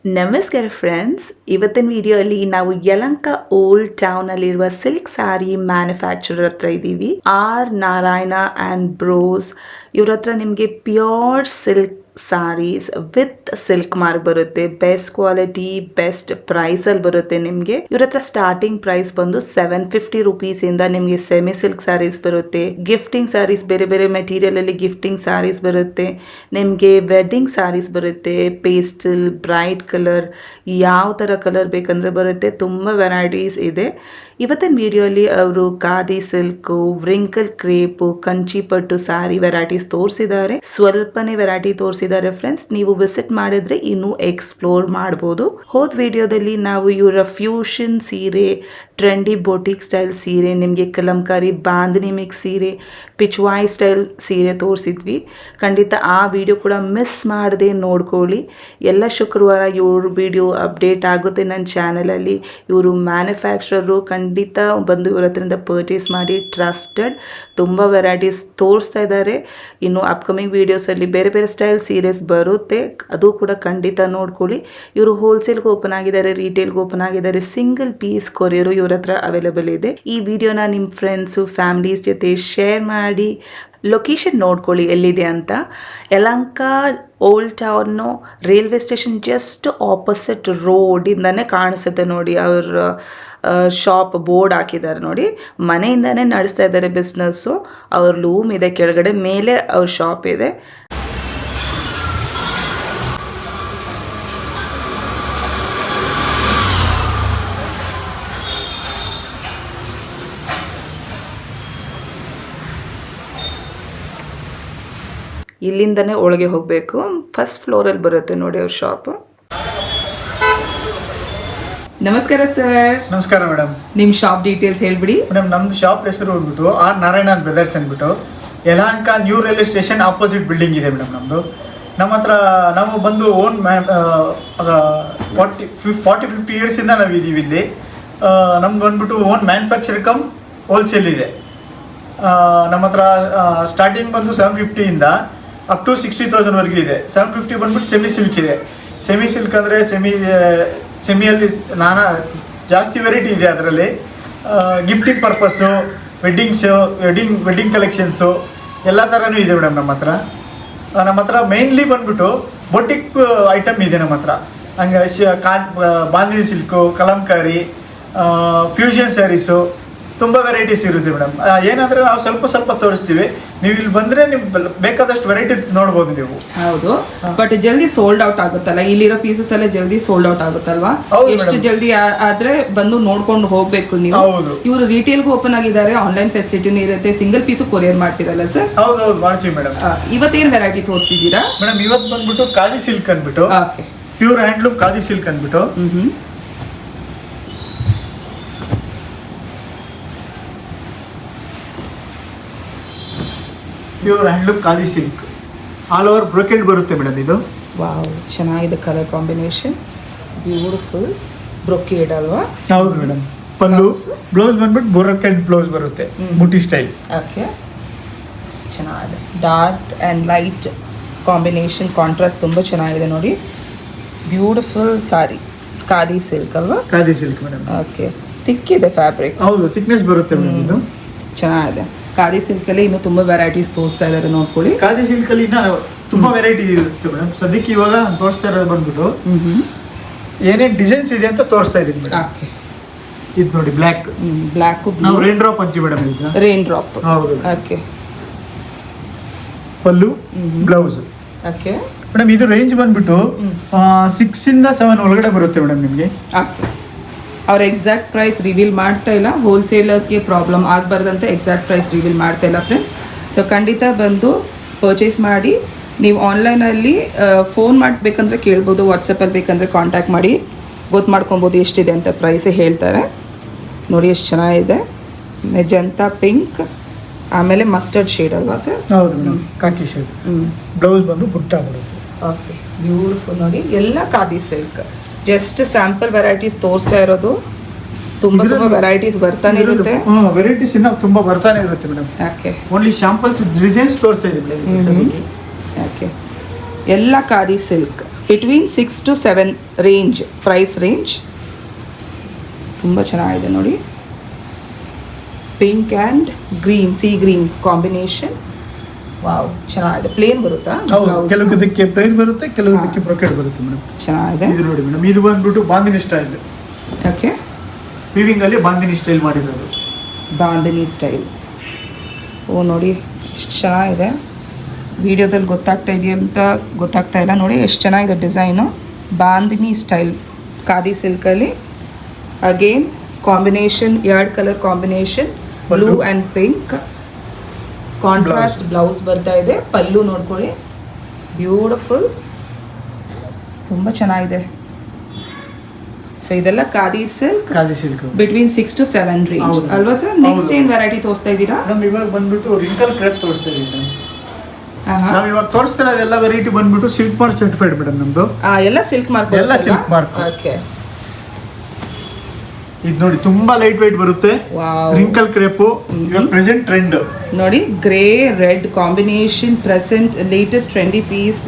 ನಮಸ್ಕಾರ ಫ್ರೆಂಡ್ಸ್, ಇವತ್ತಿನ ವಿಡಿಯೋಲಿ ನಾವು ಯಲಹಂಕ ಓಲ್ಡ್ ಟೌನ್ ಅಲ್ಲಿರುವ ಸಿಲ್ಕ್ ಸ್ಯಾರಿ ಮ್ಯಾನುಫ್ಯಾಕ್ಚರರ್ ಹತ್ರ ಇದ್ದೀವಿ. ಆರ್ ನಾರಾಯಣ ಆ್ಯಂಡ್ ಬ್ರೋಸ್ ಇವ್ರ ಹತ್ರ ನಿಮಗೆ pure silk sarees with silk mark ಬರುತ್ತೆ. ಬೆಸ್ಟ್ ಕ್ವಾಲಿಟಿ, ಬೆಸ್ಟ್ ಪ್ರೈಸ್ ಅಲ್ಲಿ ಬರುತ್ತೆ. ನಿಮಗೆ ಇವ್ರ ಹತ್ರ ಸ್ಟಾರ್ಟಿಂಗ್ ಪ್ರೈಸ್ ಬಂದು 750 rupees ಇಂದ ನಿಮಗೆ ಸೆಮಿ ಸಿಲ್ಕ್ ಸ್ಯಾರೀಸ್ ಬರುತ್ತೆ. ಗಿಫ್ಟಿಂಗ್ ಸ್ಯಾರೀಸ್, ಬೇರೆ ಬೇರೆ ಮೆಟೀರಿಯಲ್ ಅಲ್ಲಿ ಗಿಫ್ಟಿಂಗ್ ಸ್ಯಾರೀಸ್ ಬರುತ್ತೆ. ನಿಮಗೆ ವೆಡ್ಡಿಂಗ್ ಸ್ಯಾರೀಸ್ ಬರುತ್ತೆ. ಪೇಸ್ಟಲ್, ಬ್ರೈಟ್ ಕಲರ್, ಯಾವ ತರ ಕಲರ್ ಬೇಕಂದ್ರೆ ಬರುತ್ತೆ. ತುಂಬಾ ವೆರೈಟೀಸ್ ಇದೆ. ಇವತ್ತಿನ ವಿಡಿಯೋಲಿ ಅವರು khadi silk, wrinkle crepe, Kanchi ಪಟ್ಟು ಸ್ಯಾರಿ ವೆರೈಟೀಸ್ ತೋರಿಸಿದ್ದಾರೆ. ಸ್ವಲ್ಪನೇ ವೆರೈಟಿ ತೋರಿಸಿದ್ದಾರೆ ಫ್ರೆಂಡ್ಸ್. ನೀವು ವಿಸಿಟ್ ಮಾಡಿದ್ರೆ ಇನ್ನೂ ಎಕ್ಸ್ಪ್ಲೋರ್ ಮಾಡಬಹುದು. ಹೋದ ವಿಡಿಯೋದಲ್ಲಿ ನಾವು ಇವರ ಫ್ಯೂಷನ್ ಸೀರೆ, ಟ್ರೆಂಡಿ ಬೋಟಿಕ್ ಸ್ಟೈಲ್ ಸೀರೆ, ನಿಮಗೆ ಕಲಂಕಾರಿ ಬಾಂಧನಿ ಮಿಕ್ಸ್ ಸೀರೆ, ಪಿಚ್ವಾಯ್ ಸ್ಟೈಲ್ ಸೀರೆ ತೋರಿಸಿದ್ವಿ. ಖಂಡಿತ ಆ ವಿಡಿಯೋ ಕೂಡ ಮಿಸ್ ಮಾಡದೆ ನೋಡ್ಕೊಳ್ಳಿ. ಎಲ್ಲ ಶುಕ್ರವಾರ ಇವ್ರ ವಿಡಿಯೋ ಅಪ್ಡೇಟ್ ಆಗುತ್ತೆ ನನ್ನ ಚಾನಲಲ್ಲಿ. ಇವರು ಮ್ಯಾನುಫ್ಯಾಕ್ಚರರು. ಖಂಡಿತ ಬಂದು ಇವ್ರ ಹತ್ರದಿಂದ ಪರ್ಚೇಸ್ ಮಾಡಿ. ಟ್ರಸ್ಟೆಡ್, ತುಂಬ ವೆರೈಟೀಸ್ ತೋರಿಸ್ತಾ ಇದ್ದಾರೆ. ಇನ್ನು ಅಪ್ಕಮಿಂಗ್ ವೀಡಿಯೋಸಲ್ಲಿ ಬೇರೆ ಬೇರೆ ಸ್ಟೈಲ್ ಸೀರೆಸ್ ಬರುತ್ತೆ, ಅದು ಕೂಡ ಖಂಡಿತ ನೋಡ್ಕೊಳ್ಳಿ. ಇವರು ಹೋಲ್ಸೇಲ್ಗೆ ಓಪನ್ ಆಗಿದ್ದಾರೆ, ರಿಟೇಲ್ಗೆ ಓಪನ್ ಆಗಿದ್ದಾರೆ. ಸಿಂಗಲ್ ಪೀಸ್ ಕೊರಿಯರು ಇವ್ರ ಹತ್ರ ಅವೈಲೇಬಲ್ ಇದೆ. ಈ ವಿಡಿಯೋನ ನಿಮ್ಮ ಫ್ರೆಂಡ್ಸು, ಫ್ಯಾಮಿಲೀಸ್ ಜೊತೆ ಶೇರ್ ಮಾಡಿ. ಲೊಕೇಶನ್ ನೋಡ್ಕೊಳ್ಳಿ ಎಲ್ಲಿದೆ ಅಂತ. Yelahanka old town railway station just opposite ರೋಡಿಂದನೇ ಕಾಣಿಸುತ್ತೆ ನೋಡಿ. ಅವ್ರ ಶಾಪ್ ಬೋರ್ಡ್ ಹಾಕಿದ್ದಾರೆ ನೋಡಿ. ಮನೆಯಿಂದನೇ ನಡೆಸ್ತಾ ಇದ್ದಾರೆ ಬಿಸ್ನೆಸ್ಸು. ಅವ್ರ ಲೂಮ್ ಇದೆ ಕೆಳಗಡೆ, ಮೇಲೆ ಅವ್ರ ಶಾಪ್ ಇದೆ. ಇಲ್ಲಿಂದನೇ ಒಳಗೆ ಹೋಗಬೇಕು. ಫಸ್ಟ್ ಫ್ಲೋರಲ್ಲಿ ಬರುತ್ತೆ ನೋಡಿ ಅವ್ರ ಶಾಪ್. ನಮಸ್ಕಾರ ಸರ್. ನಮಸ್ಕಾರ ಮೇಡಮ್. ನಿಮ್ಮ ಶಾಪ್ ಡೀಟೇಲ್ಸ್ ಹೇಳ್ಬಿಡಿ ಮೇಡಮ್. ನಮ್ದು ಶಾಪ್ ಹೆಸರು ಹೋಗ್ಬಿಟ್ಟು ಆರ್ ನಾರಾಯಣ ಬ್ರದರ್ಸ್ ಅಂದ್ಬಿಟ್ಟು Yelahanka new railway station opposite building ಇದೆ ಮೇಡಮ್ ನಮ್ಮದು. ನಮ್ಮ ಹತ್ರ ನಾವು ಬಂದು ಓನ್ 40-50 ಇಯರ್ಸಿಂದ ನಾವು ಇದ್ದೀವಿ ಇಲ್ಲಿ. ನಮ್ದು ಬಂದ್ಬಿಟ್ಟು ಓನ್ ಮ್ಯಾನುಫ್ಯಾಕ್ಚರ್ ಕಮ್ ಹೋಲ್ಸೇಲ್ ಇದೆ. ನಮ್ಮ ಹತ್ರ ಸ್ಟಾರ್ಟಿಂಗ್ ಬಂದು 750ಇಂದ ಅಪ್ ಟು 60,000ವರೆಗೆ ಇದೆ. 750 ಬಂದ್ಬಿಟ್ಟು ಸೆಮಿ ಸಿಲ್ಕ್ ಇದೆ. ಸೆಮಿ ಸಿಲ್ಕ್ ಅಂದರೆ ಸೆಮಿಯಲ್ಲಿ ಜಾಸ್ತಿ ವೆರೈಟಿ ಇದೆ. ಅದರಲ್ಲಿ ಗಿಫ್ಟಿಂಗ್ ಪರ್ಪಸ್ಸು, ವೆಡ್ಡಿಂಗ್ ಕಲೆಕ್ಷನ್ಸು ಎಲ್ಲ ಥರನೂ ಇದೆ ಮೇಡಮ್ ನಮ್ಮ ಹತ್ರ. ನಮ್ಮ ಹತ್ರ ಮೇಯ್ನ್ಲಿ ಬಂದ್ಬಿಟ್ಟು ಬೊಟಿಕ್ ಐಟಮ್ ಇದೆ ನಮ್ಮ ಹತ್ರ. ಹಂಗೆ ಬಾಂಧಿನಿ ಸಿಲ್ಕು, ಕಲಂಕಾರಿ, ಫ್ಯೂಷನ್ ಸ್ಯಾರೀಸು, ತುಂಬ ವೆರೈಟೀಸ್ ಇರುತ್ತೆ ಮೇಡಮ್. ಏನಂದರೆ ನಾವು ಸ್ವಲ್ಪ ತೋರಿಸ್ತೀವಿ. ನೀವು ಇಲ್ಲಿ ಬಂದರೆ ನೀವು ಬೇಕಾದಷ್ಟು ವೆರೈಟಿ ನೋಡ್ಬೋದು ನೀವು. ಹೌದು, ಬಟ್ ಜಲ್ದಿ ಸೋಲ್ಡ್ ಔಟ್ ಆಗುತ್ತಲ್ಲ ಇಲ್ಲಿರೋ ಪೀಸಸ್ ಎಲ್ಲ? ಜಲ್ದಿ ಸೋಲ್ಡ್ ಔಟ್ ಆಗುತ್ತಲ್ವಾ? ಎಷ್ಟು ಜಲ್ದಿ ಆದ್ರೆ ಬಂದು ನೋಡ್ಕೊಂಡು ಹೋಗ್ಬೇಕು ನೀವು. ಹೌದು. ಇವರು ರಿಟೇಲ್ಗೂ ಓಪನ್ ಆಗಿದ್ದಾರೆ, ಆನ್ಲೈನ್ ಫೆಸಿಲಿಟಿನೂ ಇರುತ್ತೆ. ಸಿಂಗಲ್ ಪೀಸು ಕೊರಿಯರ್ ಮಾಡ್ತೀರಲ್ಲ ಸರ್? ಹೌದು ಮಾಡ್ತೀವಿ ಮೇಡಮ್. ಇವತ್ತೇನು ವೆರೈಟಿ ತೋರಿಸ್ತಿದ್ದೀರಾ ಮೇಡಮ್? ಇವತ್ತು ಬಂದ್ಬಿಟ್ಟು ಖಾದಿ ಸಿಲ್ಕ್ ಅಂದ್ಬಿಟ್ಟು, ಪ್ಯೂರ್ ಹ್ಯಾಂಡ್ಲೂಮ್ ಖಾದಿ ಸಿಲ್ಕ್ ಅಂದ್ಬಿಟ್ಟು. Pure handloom khadi silk all over brocade ಬರುತ್ತೆ ಮೇಡಮ್ ಇದು. ವಾವ್, ಚೆನ್ನಾಗಿದೆ ಕಲರ್ ಕಾಂಬಿನೇಷನ್. ಬ್ಯೂಟಿಫುಲ್ ಬ್ರೊಕೇಡ್ ಅಲ್ವಾ? ಹೌದು ಮೇಡಮ್. ಪಲ್ಲು, ಬ್ಲೌಸ್ ಬಂದ್ಬಿಟ್ಟು ಬ್ರೊಕೆಡ್ ಬ್ಲೌಸ್ ಬರುತ್ತೆ, ಬುಟಿ ಸ್ಟೈಲ್. ಓಕೆ, ಚೆನ್ನಾಗಿದೆ. Dark and light combination, contrast ತುಂಬ ಚೆನ್ನಾಗಿದೆ ನೋಡಿ. ಬ್ಯೂಟಿಫುಲ್ ಸಾರಿ, ಖಾದಿ ಸಿಲ್ಕ್ ಅಲ್ವಾ? Khadi silk madam. ಓಕೆ, ತಿಕ್ಕಿದೆ ಫ್ಯಾಬ್ರಿಕ್. ಹೌದು, ಥಿಕ್ನೆಸ್ ಬರುತ್ತೆ ಮೇಡಮ್ ಇದು. ಚೆನ್ನಾಗಿದೆ. ಖಾದಿ ಸಿಲ್ಕಲ್ಲಿ ಇನ್ನೂ ತುಂಬ ವೆರೈಟೀಸ್ ತೋರಿಸ್ತಾ ಇದ್ದಾರೆ ನೋಡ್ಕೊಳ್ಳಿ. ಖಾದಿ ಸಿಲ್ಕಲ್ಲಿ ತುಂಬ ವೆರೈಟಿ ಇರುತ್ತೆ ಮೇಡಮ್. ಸದ್ಯಕ್ಕೆ ಇವಾಗ ನಾನು ತೋರಿಸ್ತಾ ಇರೋದು ಬಂದ್ಬಿಟ್ಟು ಏನೇನು ಡಿಸೈನ್ಸ್ ಇದೆ ಅಂತ ತೋರಿಸ್ತಾ ಇದ್ದೀನಿ ಮೇಡಮ್. ಓಕೆ, ಇದು ನೋಡಿ ಬ್ಲ್ಯಾಕ್. ನಾವು ರೈನ್ ಡ್ರಾಪ್ ಅಂತೀವಿ ಮೇಡಮ್ ಇದನ್ನ. Rain drop. ಹೌದು. ಓಕೆ, ಪಲ್ಲು, ಬ್ಲೌಸ್. ಓಕೆ ಮೇಡಮ್, ಇದು ರೇಂಜ್ ಬಂದ್ಬಿಟ್ಟು 6ಇಂದ 7 ಒಳಗಡೆ ಬರುತ್ತೆ ಮೇಡಮ್ ನಿಮಗೆ. ಓಕೆ, ಅವ್ರ ಎಕ್ಸಾಕ್ಟ್ ಪ್ರೈಸ್ ರಿವೀಲ್ ಮಾಡ್ತಾ ಇಲ್ಲ. ಹೋಲ್ಸೇಲರ್ಸ್ಗೆ ಪ್ರಾಬ್ಲಮ್ ಆಗಬಾರ್ದಂತ ಎಕ್ಸಾಕ್ಟ್ ಪ್ರೈಸ್ ರಿವೀಲ್ ಮಾಡ್ತಾ ಇಲ್ಲ ಫ್ರೆಂಡ್ಸ್. ಸೊ ಖಂಡಿತ ಬಂದು ಪರ್ಚೇಸ್ ಮಾಡಿ. ನೀವು ಆನ್ಲೈನಲ್ಲಿ ಫೋನ್ ಮಾಡಬೇಕಂದ್ರೆ ಕೇಳ್ಬೋದು, ವಾಟ್ಸಪ್ಪಲ್ಲಿ ಬೇಕಂದರೆ ಕಾಂಟ್ಯಾಕ್ಟ್ ಮಾಡಿ ಗೊತ್ತು ಮಾಡ್ಕೊಬೋದು ಎಷ್ಟಿದೆ ಅಂತ. ಪ್ರೈಸೇ ಹೇಳ್ತಾರೆ ನೋಡಿ. ಎಷ್ಟು ಚೆನ್ನಾಗಿದೆ. ಮೆಜಂತಾ ಪಿಂಕ್, ಆಮೇಲೆ ಮಸ್ಟರ್ಡ್ ಶೇಡ್ ಅಲ್ವಾ ಸರ್? ಹೌದು ಮೇಡಮ್, ಕಾಕಿ ಶೇಡ್. ಬ್ಲೌಸ್ ಬಂದು ಬುಟ್ಟ ಬರುತ್ತೆ. ಓಕೆ, ಬ್ಯೂಟಿಫುಲ್ ನೋಡಿ. ಎಲ್ಲ khadi silk. Just sample varieties ತೋರಿಸ್ತಾ ಇರೋದು. ತುಂಬ ವೆರೈಟೀಸ್ ಬರ್ತಾನೆ ಇರುತ್ತೆ. ವೆರೈಟೀಸ್ ಇನ್ನೂ ತುಂಬ ಬರ್ತಾನೆ ಇರುತ್ತೆ madam. Okay, only samples designs ತೋರಿಸ್ತಾ ಇದೆ ಮೇಡಮ್. ಓಕೆ, ಎಲ್ಲ khadi silk. Between 6 to 7 range, price range. ತುಂಬ ಚೆನ್ನಾಗಿದೆ ನೋಡಿ. Pink and green, sea green combination. Wow, ಚೆನ್ನಾಗಿದೆ. ಪ್ಲೇನ್ ಬರುತ್ತಾ? ಕೆಲವುದಕ್ಕೆ ಪ್ಲೇನ್ ಬರುತ್ತೆ, ಕೆಲವುದಕ್ಕೆ ಬ್ರೊಕೆಟ್ ಬರುತ್ತೆ ಮೇಡಮ್. ಚೆನ್ನಾಗಿದೆ. ಇದು ನೋಡಿ ಮೇಡಮ್, ಇದು ಬಂದ್ಬಿಟ್ಟು ಬಾಂದಿನಿ ಸ್ಟೈಲ್. ಓಕೆ, ವಿವಿಂಗ್ ಅಲ್ಲಿ ಬಾಂದಿನಿ ಸ್ಟೈಲ್ ಮಾಡಿರೋದು. ಬಾಂದಿನಿ ಸ್ಟೈಲ್. ಓ ನೋಡಿ ಎಷ್ಟು ಚೆನ್ನಾಗಿದೆ. ವಿಡಿಯೋದಲ್ಲಿ ಗೊತ್ತಾಗ್ತಾ ಇದೆಯಂತ ಗೊತ್ತಾಗ್ತಾ ಇಲ್ಲ. ನೋಡಿ ಎಷ್ಟು ಚೆನ್ನಾಗಿದೆ ಡಿಸೈನು. ಬಾಂದಿನಿ ಸ್ಟೈಲ್ ಖಾದಿ ಸಿಲ್ಕಲ್ಲಿ. Again combination, 2 colour combination, blue and pink. Contrast blouse ಬರ್ತಾ ಇದೆ. ಪಲ್ಲು ನೋಡ್ಕೊಳ್ಳಿ, ಬ್ಯೂಟಿಫುಲ್, ತುಂಬ ಚೆನ್ನಾಗಿದೆ. ಸೊ ಇದೆಲ್ಲ khadi silk between 6 to 7 range ಅಲ್ವಾ ಸರ್? ನೆಕ್ಸ್ಟ್ ಏನು ವೆರೈಟಿ ತೋರಿಸ್ತಾ ಇದ್ದೀರಾ? ನಮ್ ಇವಾಗ ಬಂದ್ಬಿಟ್ಟು ರಿಂಕಲ್ ಕ್ರೇಪ್ ತೋರಿಸ್ತಾ ಇದ್ದೀವಿ. ನಾವು ಇವಾಗ ತೋರಿಸ್ತಿರೋದೆಲ್ಲ ವೆರೈಟಿ ಬಂದ್ಬಿಟ್ಟು ಸಿಲ್ಕ್ ಮಾರ್ಕ್ ಸರ್ಟಿಫೈಡ್ ಮೇಡಮ್ ನಮ್ದು. ಎಲ್ಲ ಸಿಲ್ಕ್ ಮಾರ್ಕ್, ಎಲ್ಲ ಸಿಲ್ಕ್ ಮಾರ್ಕ್. ಓಕೆ, ಇದು ನೋಡಿ ತುಂಬಾ ಲೈಟ್ ವೆಯ್ಟ್ ಬರುತ್ತೆ. ರಿಂಕಲ್ ಕ್ರೇಪು ಇವಾಗ ಪ್ರೆಸೆಂಟ್ ಟ್ರೆಂಡ್ ನೋಡಿ. Grey red combination, present latest trendy piece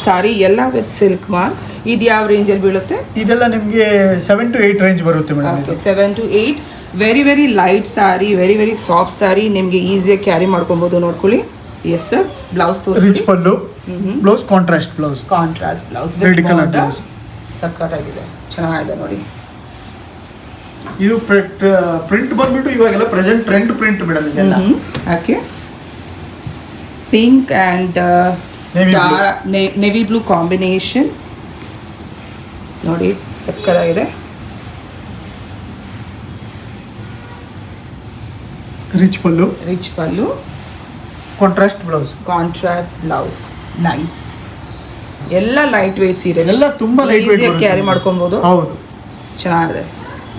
sari, ಎಲ್ಲ ವಿತ್ ಸಿಲ್ಕ್ ಮಾರ್ಕ್. ಇದು ಯಾವ ರೇಂಜಲ್ಲಿ ಬೀಳುತ್ತೆ? ಇದೆಲ್ಲ ನಿಮಗೆ 7 to 8 ರೇಂಜ್ ಬರುತ್ತೆ madam. Okay, 7 to 8. Very very light sari, very very soft sari, ನಿಮಗೆ ಈಸಿಯಾಗಿ ಕ್ಯಾರಿ ಮಾಡ್ಕೊಬೋದು. ನೋಡ್ಕೊಳ್ಳಿ. Yes sir. ಬ್ಲೌಸ್ ತೋರಿಸಿ. Rich pallu, blouse contrast blouse. Contrast blouse red colour blouse. ಸಖತ್ತಾಗಿದೆ, ಚೆನ್ನಾಗಿದೆ ನೋಡಿ. ಇದು ಪ್ರಿಂಟ್ ಬಂದ್ಬಿಟ್ಟು ಇವಾಗೆಲ್ಲ ಪ್ರೆಸೆಂಟ್ ಟ್ರೆಂಡ್ ಪ್ರಿಂಟ್ ಮೇಡಮ್ ಇದೆಲ್ಲ. Okay, pink and navy blue combination ನೋಡಿ, ಸಕ್ಕತ್ತಾಗಿದೆ. Rich pallu, rich pallu, contrast blouse. Contrast blouse, nice. ಎಲ್ಲ ಲೈಟ್ ವೇಟ್ ಸೀರೆ, ಎಲ್ಲ ತುಂಬಾ ಲೈಟ್ ವೇಟ್ ಕ್ಯಾರಿ ಮಾಡ್ಕೊಬೋದು. ಹೌದು, ಚೆನ್ನಾಗಿದೆ.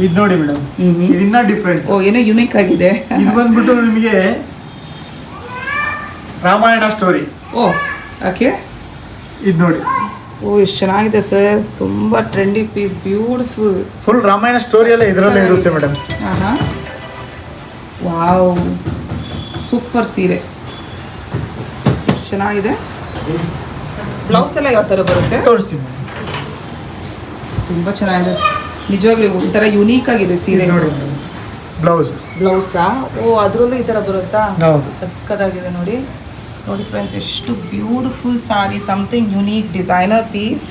ಇದು ನೋಡಿ ಮೇಡಮ್, ಇದು ಇನ್ನ ಡಿಫ್ರೆಂಟ್. ಓ, ಏನೋ ಯುನಿಕ್ ಆಗಿದೆ. ಇದು ಬಂದ್ಬಿಟ್ಟು ನಿಮಗೆ ರಾಮಾಯಣ ಸ್ಟೋರಿ. ಓ, ಓಕೆ. ಇದು ನೋಡಿ. ಓ, ಎಷ್ಟು ಚೆನ್ನಾಗಿದೆ ಸರ್. ತುಂಬ trendy piece, beautiful. Full Ramayana story ಎಲ್ಲ ಇದರಲ್ಲೇ ಇರುತ್ತೆ ಮೇಡಮ್. ವಾವ್, ಸೂಪರ್ ಸೀರೆ, ಎಷ್ಟು ಚೆನ್ನಾಗಿದೆ. ಬ್ಲೌಸ್ ಎಲ್ಲ ಯಾವ ಥರ ಬರುತ್ತೆ ತೋರಿಸ್ತೀನಿ. ತುಂಬ ಚೆನ್ನಾಗಿದೆ ನಿಜವಾಗ್ಲೂ. ಒಂಥರ ಯುನೀಕ್ ಆಗಿದೆ ಸೀರೆ. ನೋಡಿ ಬ್ಲೌಸ್. ಬ್ಲೌಸಾ? ಓ, ಅದರಲ್ಲೂ ಈ ಥರ ಬರುತ್ತಾ? ಹೌದು, ಸಕ್ಕತ್ತಾಗಿದೆ ನೋಡಿ. ನೋಡಿ ಫ್ರೆಂಡ್ಸ್, ಎಷ್ಟು beautiful sari. Something unique designer piece,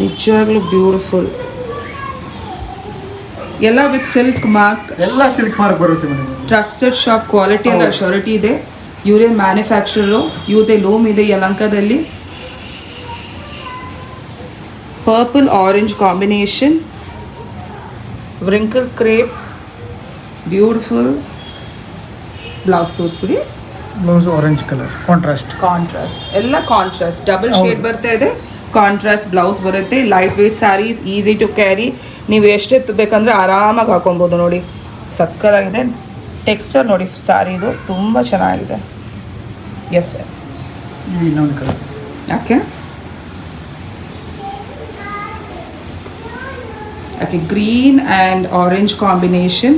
ನಿಜವಾಗ್ಲೂ ಬ್ಯೂಟಿಫುಲ್. ಎಲ್ಲ ವಿತ್ ಸಿಲ್ಕ್ ಮಾರ್ಕ್. ಎಲ್ಲ ಸಿಲ್ಕ್ ಮಾರ್ಕ್ ಬರುತ್ತೆ ಮೇಡಮ್. ಟ್ರಸ್ಟೆಡ್ ಶಾಪ್, ಕ್ವಾಲಿಟಿ ಎಲ್ಲ ಶ್ಯೂರಿಟಿ ಇದೆ. ಇವರೇ ಮ್ಯಾನುಫ್ಯಾಕ್ಚರರು, ಇವ್ರದೇ ಲೋಮ್ ಇದೆ ಯಲಹಂಕದಲ್ಲಿ. Purple orange combination, wrinkle crepe, beautiful. Blouse ತೋರಿಸ್ಬಿಡಿ. Blouse orange colour, contrast. Contrast, ಎಲ್ಲ ಕಾಂಟ್ರಾಸ್ಟ್, ಡಬಲ್ ಶೇಡ್ ಬರ್ತಾ ಇದೆ. ಕಾಂಟ್ರಾಸ್ಟ್ ಬ್ಲೌಸ್ ಬರುತ್ತೆ. Light weight saris, easy to carry. ನೀವು ಎಷ್ಟೆತ್ತು ಬೇಕಂದ್ರೆ ಆರಾಮಾಗಿ ಹಾಕೊಬೋದು. ನೋಡಿ ಸಕ್ಕತ್ತಾಗಿದೆ. ಟೆಕ್ಸ್ಚರ್ ನೋಡಿ ಸ್ಯಾರಿದು, ತುಂಬ ಚೆನ್ನಾಗಿದೆ. Yes sir. ಇನ್ನೊಂದು colour. Okay, okay. Green and orange combination,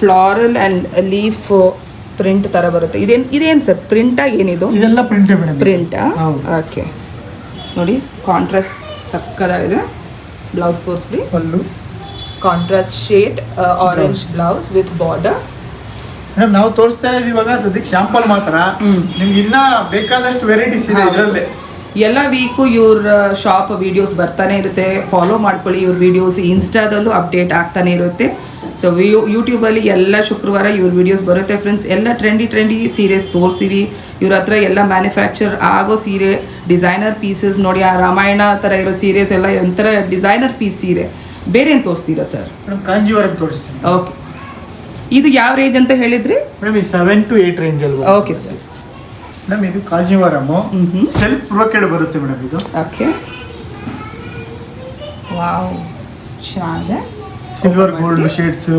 floral and leaf print ಥರ ಬರುತ್ತೆ. ಇದೇನು ಸರ್ ಪ್ರಿಂಟಾ? ಏನಿದು? ಇದೆಲ್ಲ ಪ್ರಿಂಟೇ ಮೇಡಮ್. ಪ್ರಿಂಟಾ? ಓಕೆ. ನೋಡಿ ಕಾಂಟ್ರಾಸ್ಟ್ ಸಕ್ಕದಾಗಿದೆ. ಬ್ಲೌಸ್ ತೋರಿಸ್ಬಿಡಿ. Pallu contrast shade orange blouse with border. Madam, ನಾವು ತೋರಿಸ್ತಾ ಇರೋದು ಇವಾಗ ಸದ್ಯಕ್ಕೆ ಶಾಂಪಲ್ ಮಾತ್ರ. ನಿಮ್ಗೆ ಇನ್ನ ಬೇಕಾದಷ್ಟು ವೆರೈಟೀಸ್ ಇದೆ ಇದರಲ್ಲೇ. ಎಲ್ಲ ವೀಕು ಇವ್ರ ಶಾಪ್ ವಿಡಿಯೋಸ್ ಬರ್ತಾನೆ ಇರುತ್ತೆ. ಫಾಲೋ ಮಾಡ್ಕೊಳ್ಳಿ ಇವ್ರ ವಿಡಿಯೋಸ್. ಇನ್ಸ್ಟಾದಲ್ಲೂ ಅಪ್ಡೇಟ್ ಆಗ್ತಾನೆ ಇರುತ್ತೆ. ಸೊ ಯೂಟ್ಯೂಬಲ್ಲಿ ಎಲ್ಲ ಶುಕ್ರವಾರ ಇವ್ರ ವಿಡಿಯೋಸ್ ಬರುತ್ತೆ ಫ್ರೆಂಡ್ಸ್. ಎಲ್ಲ ಟ್ರೆಂಡಿ ಸೀರೆಸ್ ತೋರಿಸ್ತೀವಿ. ಇವ್ರ ಹತ್ರ ಎಲ್ಲ ಮ್ಯಾನುಫ್ಯಾಕ್ಚರ್ ಆಗೋ ಸೀರೆ, ಡಿಸೈನರ್ ಪೀಸಸ್ ನೋಡಿ. ಆ ರಾಮಾಯಣ ಥರ ಇರೋ ಸೀರೆಸ್ ಎಲ್ಲ ಒಂಥರ ಡಿಸೈನರ್ ಪೀಸ್ ಸೀರೆ. ಬೇರೆ ಏನು ತೋರಿಸ್ತೀರಾ ಸರ್? ಮೇಡಮ್, ಕಾಂಜೀವರಂ ತೋರಿಸ್ತೀನಿ. ಓಕೆ. ಇದು ಯಾವ ರೇಂಜ್ ಅಂತ ಹೇಳಿದ್ರಿ? ಮೇಡಮ್, ಇದು 7 to 8 ರೇಂಜ್ ಅಲ್ವಾ? Okay sir. ಮೇಡಮ್, ಇದು ಕಾಂಜೀವರಮು ಸೆಲ್ಫ್ ಬ್ರೋಕೆಡ್ ಬರುತ್ತೆ ಮೇಡಮ್ ಇದು. ಓಕೆ. ವಾವ್, ಚೆನ್ನಾಗಿದೆ. Silver gold shades.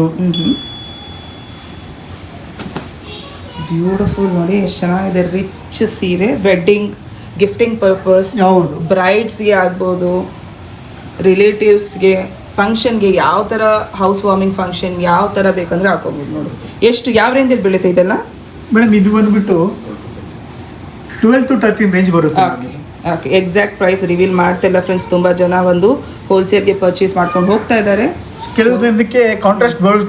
ಬ್ಯೂಟಿಫುಲ್ ನೋಡಿ ಎಷ್ಟು ಚೆನ್ನಾಗಿದೆ. ರಿಚ್ ಸೀರೆ. ವೆಡ್ಡಿಂಗ್ ಗಿಫ್ಟಿಂಗ್ ಪರ್ಪಸ್, ಯಾವುದು ಬ್ರೈಡ್ಸ್ಗೆ ಆಗ್ಬೋದು, ರಿಲೇಟಿವ್ಸ್ಗೆ, ಫಂಕ್ಷನ್ಗೆ, ಯಾವ ಥರ ಹೌಸ್ ವಾರ್ಮಿಂಗ್ ಫಂಕ್ಷನ್ ಯಾವ ಥರ ಬೇಕಂದ್ರೆ ಹಾಕೋಬೋದು ನೋಡಿ. ಎಷ್ಟು ಯಾವ ರೇಂಜಲ್ಲಿ ಬೀಳುತ್ತೆ ಇದೆಲ್ಲ? ಮೇಡಮ್, ಇದು ಬಂದ್ಬಿಟ್ಟು 12 to 13 ರೇಂಜ್ ಬರುತ್ತೆ. Okay, okay, exact price reveal ಮಾಡ್ತಿಲ್ಲ ಫ್ರೆಂಡ್ಸ್. ತುಂಬ ಜನ ಒಂದು ಹೋಲ್ಸೇಲ್ಗೆ ಪರ್ಚೇಸ್ ಮಾಡ್ಕೊಂಡು ಹೋಗ್ತಾ ಇದ್ದಾರೆ. ಕೆಲವುದಕ್ಕೆ ಕಾಂಟ್ರಾಸ್ಟ್ ಬ್ಲೌಸ್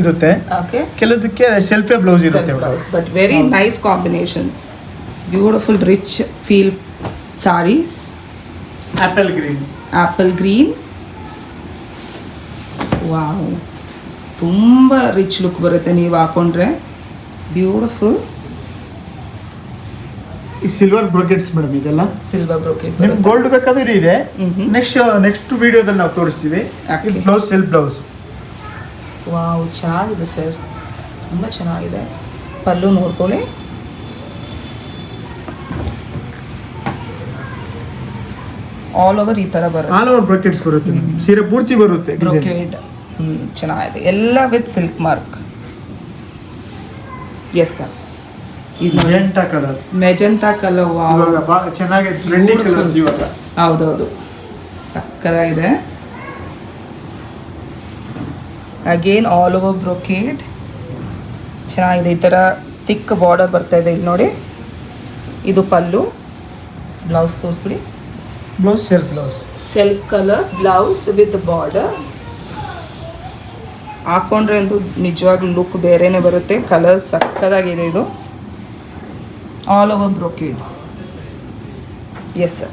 ಇರುತ್ತೆ, ಓಕೆ, ಕೆಲವುದಕ್ಕೆ ಸೆಲ್ಫೇ ಬ್ಲೌಸ್ ಇರುತ್ತೆ. But very nice combination, beautiful rich feel sarees. Apple green, wow, ತುಂಬ ರಿಚ್ ಲುಕ್ ಬರುತ್ತೆ ನೀವು ಹಾಕೊಂಡ್ರೆ. ಬ್ಯೂಟಿಫುಲ್. ಈ ಸಿಲ್ವರ್ ಬ್ರೋಕೆಟ್ಸ್ ಮೇಡಮ್, ಇದೆಲ್ಲ ಸಿಲ್ವರ್ ಬ್ರೋಕೆಟ್. ನಿಮ್ಗೆ ಗೋಲ್ಡ್ ಬೇಕಾದ್ರೂ ಇದೆ. ನೆಕ್ಸ್ಟ್ ವಿಡಿಯೋದಲ್ಲಿ ನಾವು ತೋರಿಸ್ತೀವಿ. Blouse self blouse. ವಾವ್, ಚೆನ್ನಾಗಿದೆ ಸರ್, ತುಂಬ ಚೆನ್ನಾಗಿದೆ. ಪಲ್ಲು ನೋಡ್ಕೊಳ್ಳಿ. ಆಲ್ ಓವರ್ ಈ ಥರ ಬರುತ್ತೆ. ಆಲ್ ಓವರ್ ಬ್ರೋಕೆಟ್ಸ್ ಬರುತ್ತೆ, ಸೀರೆ ಪೂರ್ತಿ ಬರುತ್ತೆ ಬ್ರೋಕೆಡ್. ಚೆನ್ನಾಗಿದೆ, ಎಲ್ಲ with silk mark. Yes sir. Magenta colour. Magenta colour, wow, ಚೆನ್ನಾಗಿದೆ. ಟ್ರೆಂಡಿಂಗ್ ಕಲರ್ಸ್ ಇವಾಗ. ಹೌದೌದು, ಸಕ್ಕತ್ತಾಗಿದೆ. ಅಗೇನ್ ಆಲ್ ಓವರ್ ಬ್ರೋಕೆಡ್, ಚೆನ್ನಾಗಿದೆ. ಈ ಥರ ಥಿಕ್ ಬಾರ್ಡರ್ ಬರ್ತಾ ಇದೆ ಇಲ್ಲಿ ನೋಡಿ. ಇದು ಪಲ್ಲು. ಬ್ಲೌಸ್ ತೋರಿಸ್ಬಿಡಿ. Blouse self blouse, self colour blouse with border. ಹಾಕೊಂಡ್ರೆ ಅಂತೂ ನಿಜವಾಗ್ಲೂ ಲುಕ್ ಬೇರೆನೇ ಬರುತ್ತೆ. ಕಲರ್ ಸಕ್ಕದಾಗಿದೆ. ಇದು all over brocade. Yes sir.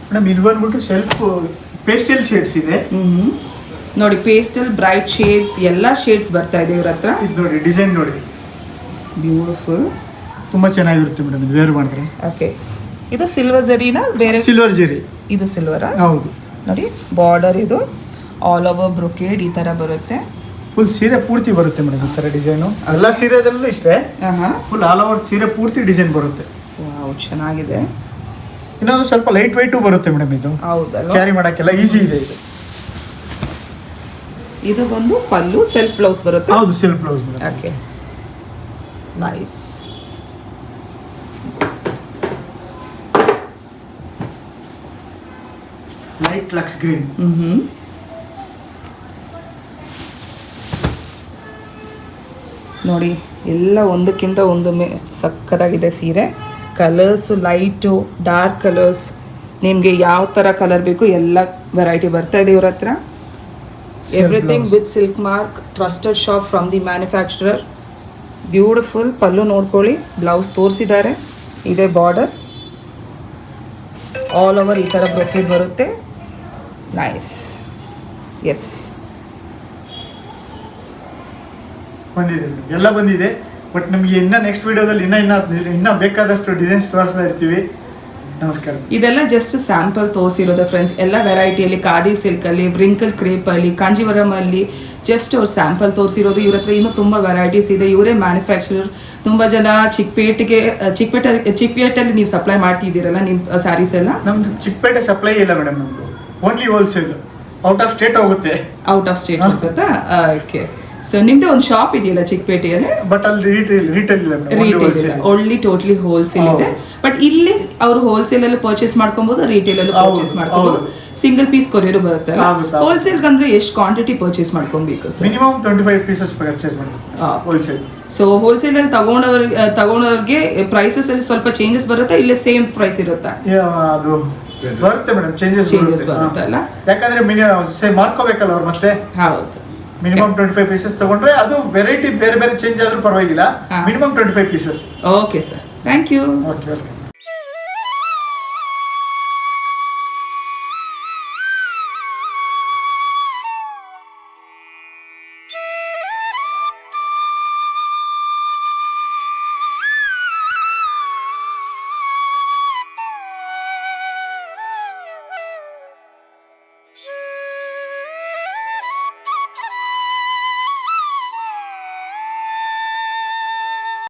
Madam ಇದು ಬಂದ್ಬಿಟ್ಟು ಸೆಲ್ಫ್ ಪೇಸ್ಟಲ್ ಶೇಡ್ಸ್ ಇದೆ. ನೋಡಿ, ಪೇಸ್ಟಲ್, ಬ್ರೈಟ್ ಶೇಡ್ಸ್, ಎಲ್ಲ ಶೇಡ್ಸ್ ಬರ್ತಾ ಇದೆ ಇವ್ರ ಹತ್ರ. ಇದು ನೋಡಿ, ಡಿಸೈನ್ ನೋಡಿ, ಬ್ಯೂಟಿಫುಲ್, ತುಂಬ ಚೆನ್ನಾಗಿರುತ್ತೆ ಮೇಡಮ್ ಇದು ವೇರ್ ಮಾಡಿದ್ರೆ. ಓಕೆ, ಇದು ಸಿಲ್ವರ್ ಜರಿನಾ ಬೇರೆ? ಸಿಲ್ವರ್ ಜರಿ. ಇದು ಸಿಲ್ವರಾ? ಹೌದು. ನೋಡಿ ಬಾರ್ಡರ್, ಇದು ಆಲ್ ಓವರ್ ಬ್ರೋಕೆಡ್ ಈ ಥರ ಬರುತ್ತೆ. ಫುಲ್ ಸೀರೆ ಪೂರ್ತಿ ಬರುತ್ತೆ ಮೇಡಮ್ ಈ ಥರ ಡಿಸೈನು. ಎಲ್ಲ ಸೀರೆದಲ್ಲೂ ಇಷ್ಟೇ, ಫುಲ್ ಆಲ್ ಓವರ್ ಸೀರೆ ಪೂರ್ತಿ ಡಿಸೈನ್ ಬರುತ್ತೆ. ವಾವ್, ಚೆನ್ನಾಗಿದೆ. ಇನ್ನೊಂದು ಸ್ವಲ್ಪ ಲೈಟ್ ವೈಟು ಬರುತ್ತೆ ಮೇಡಮ್ ಇದು. ಹೌದಲ್ಲ, ಕ್ಯಾರಿ ಮಾಡೋಕ್ಕೆಲ್ಲ ಈಸಿ ಇದೆ ಇದು. ಇದು ಬಂದು ಪಲ್ಲು, ಸೆಲ್ಫ್ ಬ್ಲೌಸ್ ಬರುತ್ತೆ. ಹೌದು, self blouse madam. Okay, nice. Light lux green. ನೋಡಿ, ಎಲ್ಲ ಒಂದಕ್ಕಿಂತ ಒಂದು ಸಕ್ಕತ್ತಾಗಿದೆ ಸೀರೆ. ಕಲರ್ಸು ಲೈಟು, ಡಾರ್ಕ್ ಕಲರ್ಸ್, ನಿಮಗೆ ಯಾವ ಥರ ಕಲರ್ ಬೇಕು ಎಲ್ಲ ವೆರೈಟಿ ಬರ್ತಾ ಇದೆ ಇವ್ರ ಹತ್ರ. Everything with silk mark, trusted shop from the manufacturer. Beautiful. Pallu ನೋಡ್ಕೊಳ್ಳಿ, ಬ್ಲೌಸ್ ತೋರಿಸಿದ್ದಾರೆ. ಇದೇ ಬಾರ್ಡರ್, ಆಲ್ ಓವರ್ ಈ ಥರ ಬ್ರೊಕೆಟ್ ಬರುತ್ತೆ. ನೈಸ್. ಎಸ್, ಬಂದಿದೆ, ಎಲ್ಲ ಬಂದಿದೆ. ಬಟ್ ನಮಗೆ ಇನ್ನೂ ನೆಕ್ಸ್ಟ್ ವಿಡಿಯೋದಲ್ಲಿ ಇನ್ನೂ ಬೇಕಾದಷ್ಟು ಡಿಸೈನ್ಸ್ ತೋರಿಸ್ತಾ ಇರ್ತೀವಿ. ನಮಸ್ಕಾರ. ಇದೆಲ್ಲ ಜಸ್ಟ್ ಸ್ಯಾಂಪಲ್ ತೋರಿಸಿರೋದು ಫ್ರೆಂಡ್ಸ್. ಎಲ್ಲ ವೆರೈಟಿಯಲ್ಲಿ, ಖಾದಿ ಸಿಲ್ಕಲ್ಲಿ, ವ್ರಿಂಕಲ್ ಕ್ರೇಪಲ್ಲಿ, ಕಾಂಜೀವರಮಲ್ಲಿ ಜಸ್ಟ್ ಅವ್ರು ಸ್ಯಾಂಪಲ್ ತೋರಿಸಿರೋದು. ಇವ್ರ ಹತ್ರ ಇನ್ನೂ ತುಂಬ ವೆರೈಟೀಸ್ ಇದೆ. ಇವರೇ ಮ್ಯಾನುಫ್ಯಾಕ್ಚರರ್. ತುಂಬ ಜನ ಚಿಕ್ಕಪೇಟೆಯಲ್ಲಿ ನೀವು ಸಪ್ಲೈ ಮಾಡ್ತಿದ್ದೀರಲ್ಲ ನಿಮ್ಮ ಸ್ಯಾರೀಸ್ ಎಲ್ಲ? ನಮ್ದು ಚಿಕ್ಕಪೇಟೆ ಸಪ್ಲೈ ಇಲ್ಲ ಮೇಡಮ್, ನಮ್ಮದು only wholesale. Out of state ಹೋಗುತ್ತೆ. ಔಟ್ ಆಫ್ ಸ್ಟೇಟ್ ಹೋಗುತ್ತಾ? ಓಕೆ. ಸೊ ನಿಮ್ದು ಒಂದು ಶಾಪ್ ಇದೆಯಲ್ಲ ಚಿಕ್ಕಪೇಟೆಯಲ್ಲಿ? ಬಟ್ ಅಲ್ಲಿ ರಿಟೇಲ್ ಇಲ್ಲ, ಓನ್ಲಿ ಟೋಟ್ಲಿ ಹೋಲ್ಸೇಲ್ ಇದೆ. ಬಟ್ ಇಲ್ಲಿ ಅವರು ಹೋಲ್ಸೇಲ್ ಅಲ್ಲಿ ಪರ್ಚೇಸ್ ಮಾಡ್ಕೊಬಹುದು, ರಿಟೇಲ್ ಅಲ್ಲಿ ಪರ್ಚೇಸ್ ಮಾಡ್ಕೊಬಹುದು. ಸಿಂಗಲ್ ಪೀಸ್ ಕೊರಿಯರ್ ಬರುತ್ತೆ. ಹೋಲ್ಸೇಲ್ ಅಂದ್ರೆ ಎಷ್ಟು ಕ್ವಾಂಟಿಟಿ ಪರ್ಚೇಸ್ ಮಾಡ್ಕೊಬೇಕು? ಮಿನಿಮಮ್ 25 ಪೀಸಸ್ ಪರ್ಚೇಸ್ ಮಾಡಬೇಕು ಹೋಲ್ಸೇಲ್. ಸೊ ಹೋಲ್ಸೇಲ್ ಅಲ್ಲಿ ತಗೊಂಡವ್ರಿಗೆ ಪ್ರೈಸಸ್ ಅಲ್ಲಿ ಸ್ವಲ್ಪ ಚೇಂಜಸ್ ಬರುತ್ತೆ, ಇಲ್ಲ ಸೇಮ್ ಪ್ರೈಸ್ ಇರುತ್ತಾ? ಅದು ಬರುತ್ತೆ ಮೇಡಮ್, ಚೇಂಜಸ್ ಬರುತ್ತಲ್ಲ, ಯಾಕಂದ್ರೆ ಮಾರ್ಕೋಬೇಕಲ್ಲ ಅವ್ರು. ಮತ್ತೆ ಹೌದು, ಮಿನಿಮಮ್ 25 ಪೀಸಸ್ ತಗೊಂಡ್ರೆ ಅದು ವೆರೈಟಿ ಬೇರೆ ಬೇರೆ ಚೇಂಜ್ ಆದ್ರೂ ಪರವಾಗಿಲ್ಲ. Minimum 25 pieces. Okay sir, thank you. Okay, welcome.